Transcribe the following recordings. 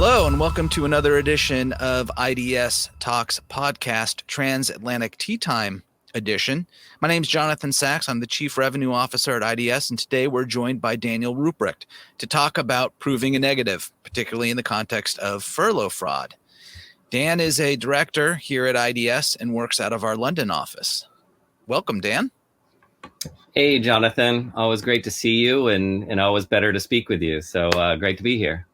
Hello, and welcome to another edition of iDS Talks Podcast, Transatlantic Tea Time edition. My name is Jonathan Sachs. I'm the Chief Revenue Officer at iDS, and today we're joined by Daniel Rupprecht to talk about proving a negative, particularly in the context of furlough fraud. Dan is a director here at iDS and works out of our London office. Welcome, Dan. Hey, Jonathan. Always great to see you and always better to speak with you. So great to be here.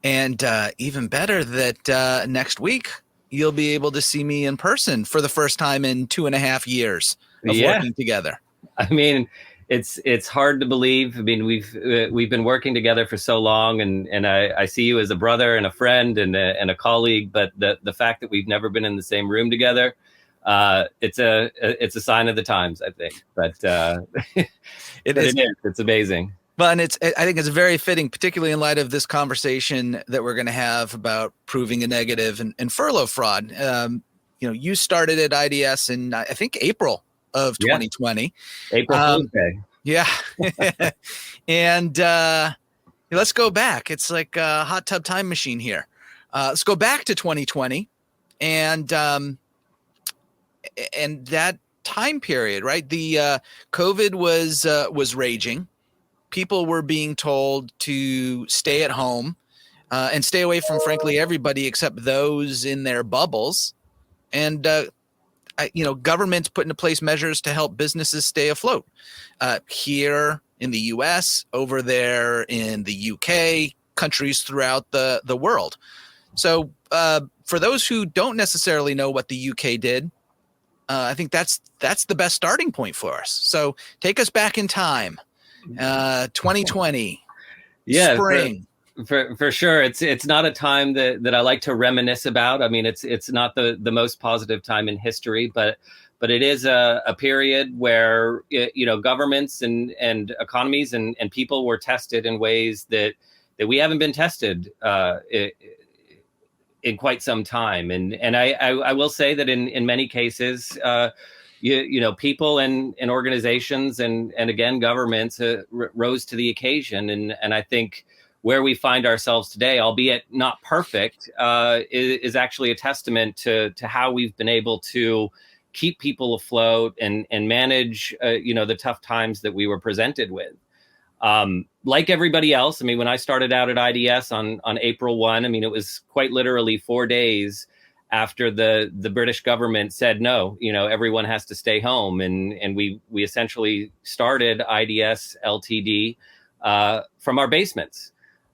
And even better that next week you'll be able to see me in person for the first time in 2.5 years of working together. I mean, it's hard to believe. I mean, we've been working together for so long, and I see you as a brother and a friend and a colleague. But the fact that we've never been in the same room together, it's a sign of the times, I think. But it is. It's amazing. Well, and I think it's very fitting, particularly in light of this conversation that we're going to have about proving a negative and furlough fraud. You started at iDS in, I think, April of 2020. April Fool's Day. Yeah. And let's go back. It's like a hot tub time machine here. Let's go back to 2020 and that time period, right? The COVID was raging. People were being told to stay at home and stay away from, frankly, everybody except those in their bubbles. And, governments put into place measures to help businesses stay afloat here in the U.S., over there in the U.K., countries throughout the world. So for those who don't necessarily know what the U.K. did, I think that's the best starting point for us. So take us back in time. 2020, spring. For sure. It's not a time that I like to reminisce about. I mean, it's not the most positive time in history, but it is a period where, governments and economies and people were tested in ways that we haven't been tested in quite some time. And I will say that in many cases, people and organizations and again, governments rose to the occasion. And I think where we find ourselves today, albeit not perfect, is actually a testament to how we've been able to keep people afloat and manage, the tough times that we were presented with. Like everybody else, I mean, when I started out at iDS on April 1, I mean, it was quite literally 4 days after the British government said, no, everyone has to stay home. And we essentially started iDS Ltd from our basements.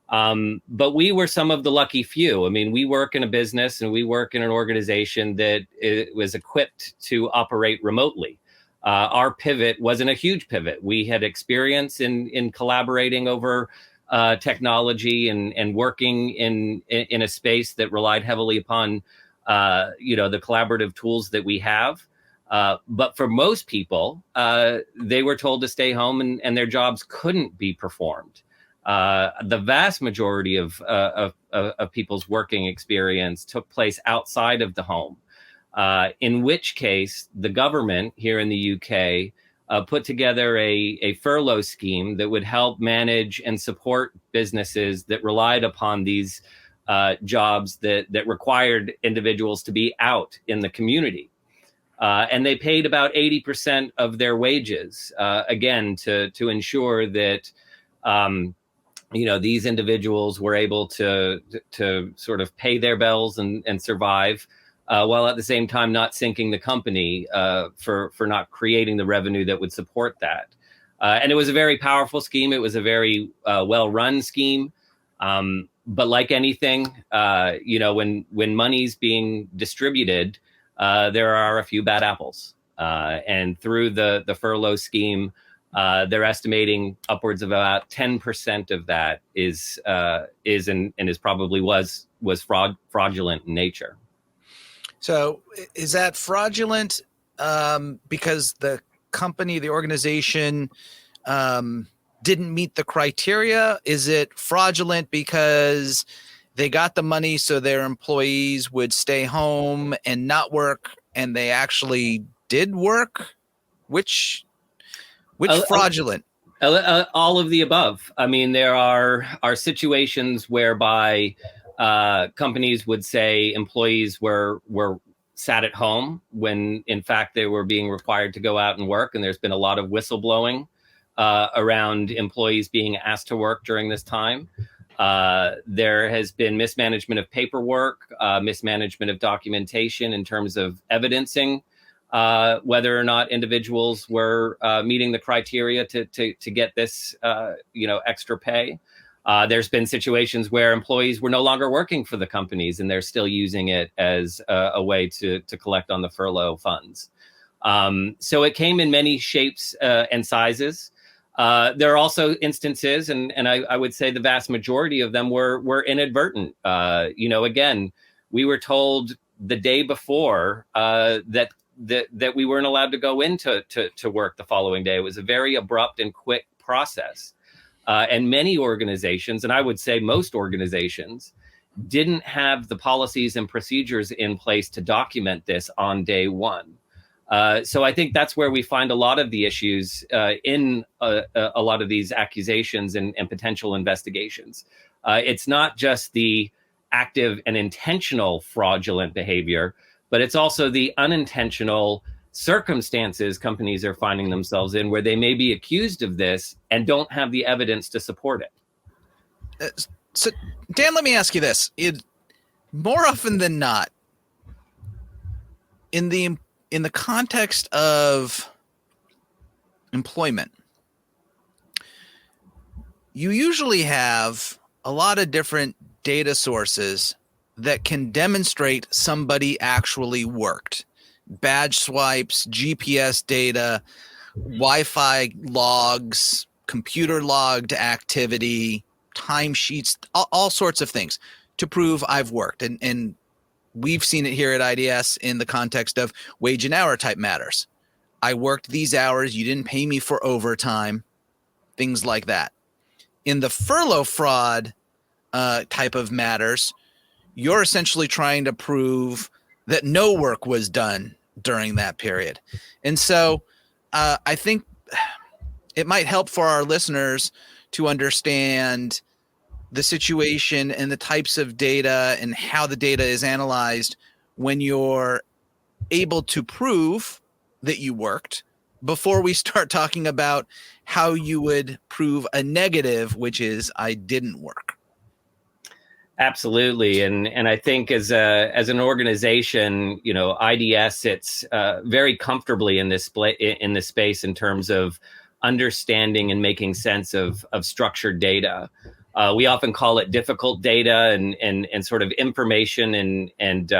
But we were some of the lucky few. I mean, we work in a business and we work in an organization that was equipped to operate remotely. Our pivot wasn't a huge pivot. We had experience in collaborating over technology and working in a space that relied heavily upon the collaborative tools that we have. But for most people, they were told to stay home and their jobs couldn't be performed. The vast majority of people's working experience took place outside of the home, in which case the government here in the UK put together a furlough scheme that would help manage and support businesses that relied upon these jobs that required individuals to be out in the community. And they paid about 80% of their wages, again, to ensure that, these individuals were able to sort of pay their bills and survive, while at the same time not sinking the company for not creating the revenue that would support that. And it was a very powerful scheme. It was a very well-run scheme. But like anything, when money's being distributed, there are a few bad apples. And through the furlough scheme, they're estimating upwards of about 10% of that is probably was fraudulent in nature. So is that fraudulent because the company, the organization, didn't meet the criteria? Is it fraudulent because they got the money so their employees would stay home and not work, and they actually did work? Which fraudulent? All of the above. I mean, there are situations whereby companies would say employees were sat at home when in fact they were being required to go out and work. And there's been a lot of whistleblowing around employees being asked to work during this time. There has been mismanagement of paperwork, mismanagement of documentation in terms of evidencing whether or not individuals were meeting the criteria to get this extra pay. There's been situations where employees were no longer working for the companies and they're still using it as a way to collect on the furlough funds. So it came in many shapes and sizes. There are also instances, and I would say the vast majority of them were inadvertent. Again, we were told the day before that we weren't allowed to go into to work the following day. It was a very abrupt and quick process. And many organizations, and I would say most organizations, didn't have the policies and procedures in place to document this on day one. So I think that's where we find a lot of the issues in a lot of these accusations and potential investigations. It's not just the active and intentional fraudulent behavior, but it's also the unintentional circumstances companies are finding themselves in where they may be accused of this and don't have the evidence to support it. So, Dan, let me ask you this. More often than not, in the context of employment, you usually have a lot of different data sources that can demonstrate somebody actually worked. Badge swipes, GPS data, Wi-Fi logs, computer logged activity, timesheets, all sorts of things to prove I've worked. And we've seen it here at iDS in the context of wage and hour type matters. I worked these hours. You didn't pay me for overtime, things like that. In the furlough fraud type of matters, you're essentially trying to prove that no work was done during that period. And so I think it might help for our listeners to understand the situation and the types of data and how the data is analyzed when you're able to prove that you worked before we start talking about how you would prove a negative, which is I didn't work. Absolutely, and I think as an organization, iDS sits very comfortably in this space in terms of understanding and making sense of structured data. We often call it difficult data and sort of information and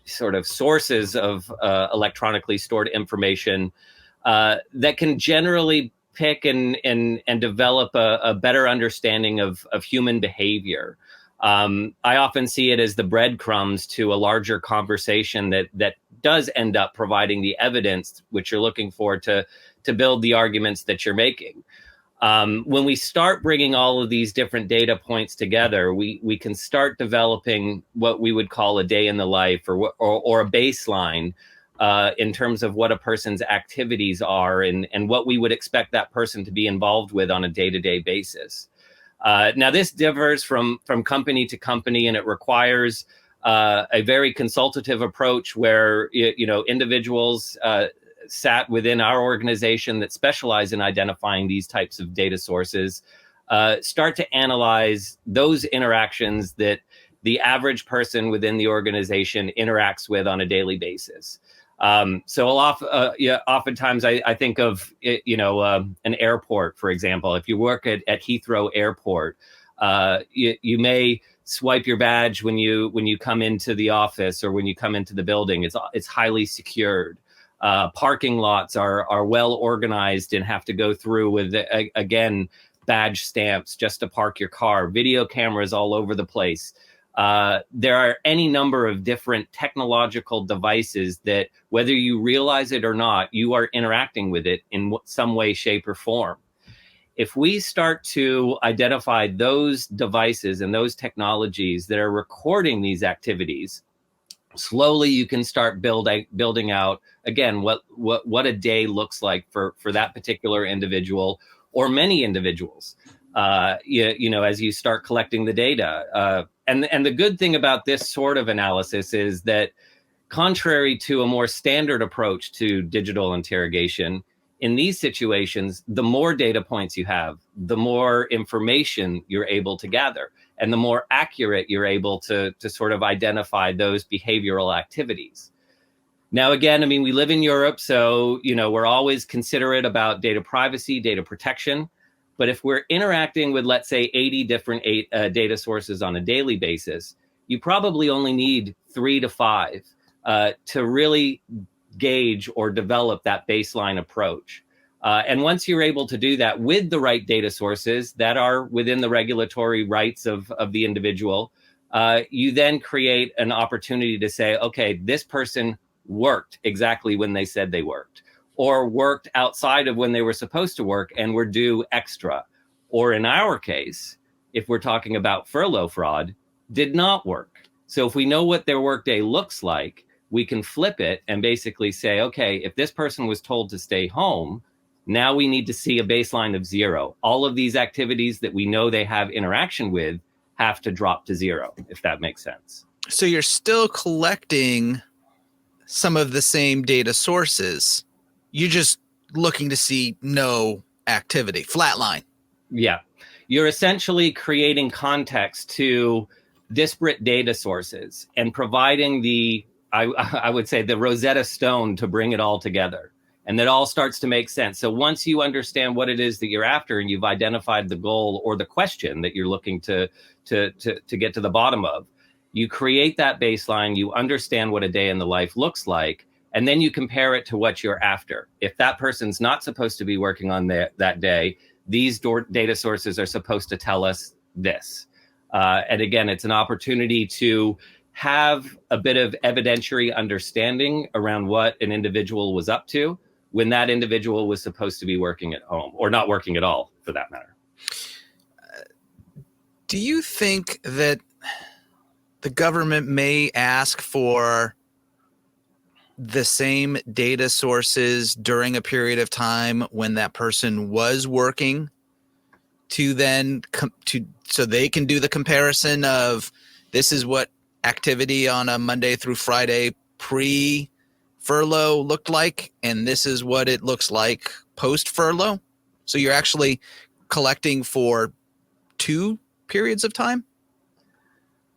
sort of sources of electronically stored information that can generally pick and develop a better understanding of human behavior. I often see it as the breadcrumbs to a larger conversation that does end up providing the evidence which you're looking for to build the arguments that you're making. When we start bringing all of these different data points together, we can start developing what we would call a day in the life or a baseline in terms of what a person's activities are and what we would expect that person to be involved with on a day-to-day basis. Now, this differs from company to company, and it requires a very consultative approach where individuals sat within our organization that specialize in identifying these types of data sources start to analyze those interactions that the average person within the organization interacts with on a daily basis. So oftentimes I think of an airport, for example. If you work at Heathrow Airport, you may swipe your badge when you come into the office or when you come into the building. It's highly secured. Parking lots are well organized and have to go through with again badge stamps just to park your car. Video cameras all over the place. There are any number of different technological devices that, whether you realize it or not, you are interacting with it in some way, shape, or form. If we start to identify those devices and those technologies that are recording these activities, slowly you can start building out, again, what a day looks like for that particular individual or many individuals. as you start collecting the data. And the good thing about this sort of analysis is that, contrary to a more standard approach to digital interrogation, in these situations, the more data points you have, the more information you're able to gather, and the more accurate you're able to sort of identify those behavioral activities. Now, again, I mean, we live in Europe, so, we're always considerate about data privacy, data protection. But if we're interacting with, let's say, 80 different data sources on a daily basis, you probably only need 3 to 5 to really gauge or develop that baseline approach. And once you're able to do that with the right data sources that are within the regulatory rights of the individual, you then create an opportunity to say, okay, this person worked exactly when they said they worked, or worked outside of when they were supposed to work and were due extra. Or in our case, if we're talking about furlough fraud, did not work. So if we know what their workday looks like, we can flip it and basically say, okay, if this person was told to stay home, now we need to see a baseline of 0. All of these activities that we know they have interaction with have to drop to 0, if that makes sense. So you're still collecting some of the same data sources. You're just looking to see no activity, flatline. Yeah. You're essentially creating context to disparate data sources and providing I would say, the Rosetta Stone to bring it all together. And that all starts to make sense. So once you understand what it is that you're after, and you've identified the goal or the question that you're looking to get to the bottom of, you create that baseline, you understand what a day in the life looks like, and then you compare it to what you're after. If that person's not supposed to be working on that day, these data sources are supposed to tell us this. And again, it's an opportunity to have a bit of evidentiary understanding around what an individual was up to when that individual was supposed to be working at home, or not working at all, for that matter. Do you think that the government may ask for the same data sources during a period of time when that person was working, to then so they can do the comparison of, this is what activity on a Monday through Friday pre-furlough looked like, and this is what it looks like post-furlough? So you're actually collecting for 2 periods of time?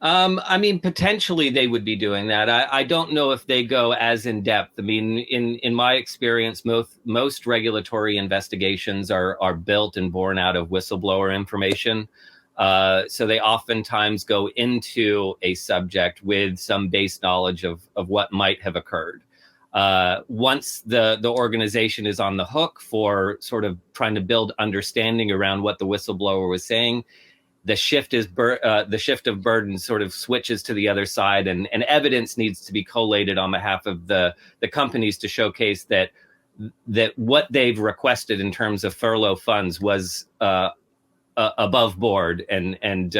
I mean, potentially they would be doing that. I don't know if they go as in depth. I mean, in my experience, most regulatory investigations are built and born out of whistleblower information. So they oftentimes go into a subject with some base knowledge of what might have occurred. Once the organization is on the hook for sort of trying to build understanding around what the whistleblower was saying, the shift of burden sort of switches to the other side, and evidence needs to be collated on behalf of the companies to showcase that what they've requested in terms of furlough funds was above board and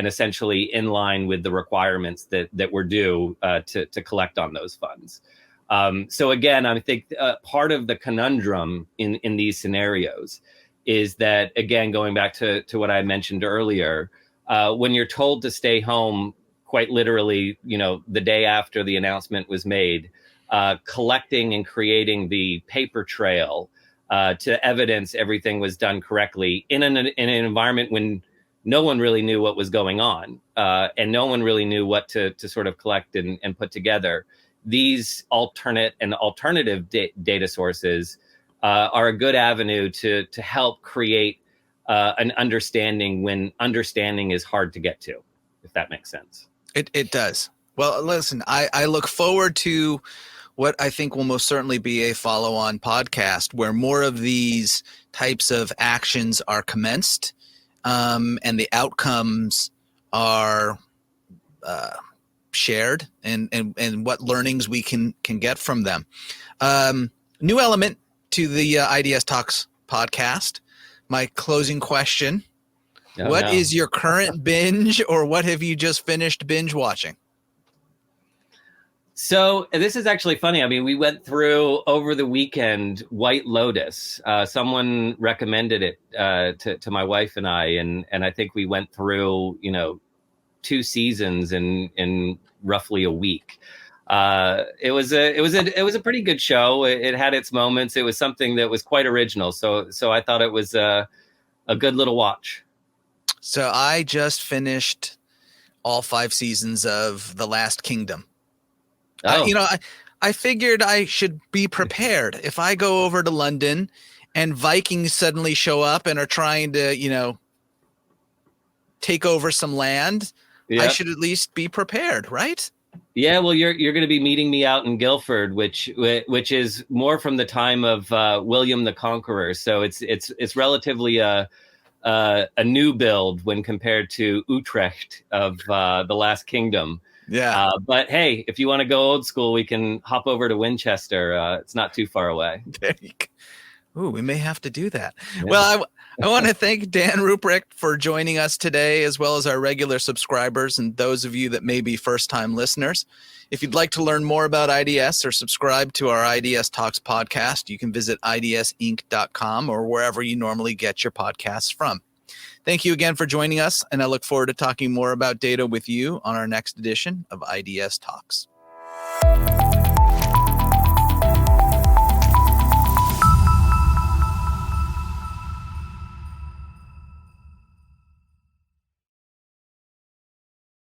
essentially in line with the requirements that were due to collect on those funds. So again, I think part of the conundrum in these scenarios is that, again, going back to what I mentioned earlier, when you're told to stay home, quite literally, the day after the announcement was made, collecting and creating the paper trail to evidence everything was done correctly in an environment when no one really knew what was going on, and no one really knew what to sort of collect and put together. These alternative data sources are a good avenue to help create an understanding when understanding is hard to get to, if that makes sense. It does. Well, listen, I look forward to what I think will most certainly be a follow-on podcast where more of these types of actions are commenced, and the outcomes are shared, and what learnings we can get from them. New element to the iDS Talks podcast. My closing question. What is your current binge, or what have you just finished binge watching? So this is actually funny. I mean, we went through over the weekend White Lotus. Someone recommended it to my wife and I think we went through, 2 seasons in roughly a week. It was a pretty good show. It had its moments. It was something that was quite original. So I thought it was a good little watch. So I just finished all 5 seasons of The Last Kingdom. Oh. I figured I should be prepared. If I go over to London and Vikings suddenly show up and are trying to, take over some land, I should at least be prepared, right? Yeah, well, you're going to be meeting me out in Guildford, which is more from the time of William the Conqueror. So it's relatively a new build when compared to Utrecht of the Last Kingdom. Yeah. But hey, if you want to go old school, we can hop over to Winchester. It's not too far away. There you go. Ooh, we may have to do that. Yeah. Well, I want to thank Dan Rupprecht for joining us today, as well as our regular subscribers and those of you that may be first-time listeners. If you'd like to learn more about IDS or subscribe to our IDS Talks podcast, you can visit idsinc.com or wherever you normally get your podcasts from. Thank you again for joining us, and I look forward to talking more about data with you on our next edition of IDS Talks.